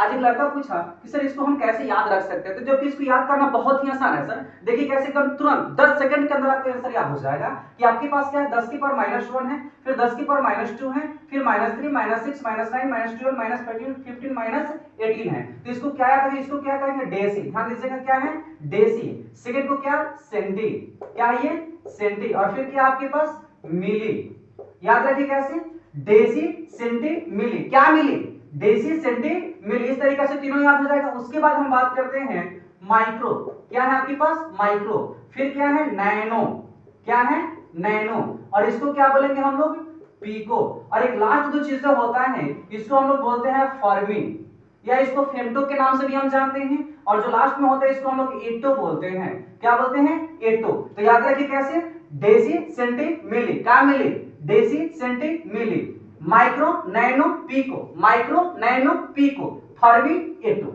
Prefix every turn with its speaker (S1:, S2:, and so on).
S1: आज एक लड़का पूछा कि सर इसको हम कैसे याद रख सकते हैं, तो जबकि इसको याद करना बहुत ही आसान है सर। देखिए कैसे, एकदम तुरंत 10 सेकंड के अंदर आपको आंसर याद हो जाएगा कि आपके पास क्या है, 10 की पावर -1 है, फिर 10 की पावर -2 है, फिर -3 -6 -9 -12 -13 15 -18 है। तो इसको क्या याद है, इसको क्या कहेंगे, डेसी। ध्यान दीजिएगा क्या है, डेसी। सेकंड को क्या, सेंटी। क्या है ये, सेंटी। और फिर क्या आपके पास, मिली। याद रखिए कैसे, डेसी सेंटी मिली। क्या मिली, डेसी सेंटी मिली। इस तरीके से तीनों याद हो जाएगा। उसके बाद हम बात करते हैं माइक्रो। क्या है आपके पास, माइक्रो। फिर क्या है, नैनो। क्या है, नैनो। और इसको क्या बोलेंगे हम लोग, पीको। और एक लास्ट जो चीजें होता है इसको हम लोग बोलते हैं फर्मी, या इसको फेम्टो के नाम से भी हम जानते हैं। और जो लास्ट में होता है इसको हम लोग एटो बोलते हैं। क्या बोलते हैं, एटो। तो याद रखिए कैसे, डेसी सेंटी मिली। क्या milli, deci centi milli. Micro nano pico, micro nano pico, फर्मी एटो।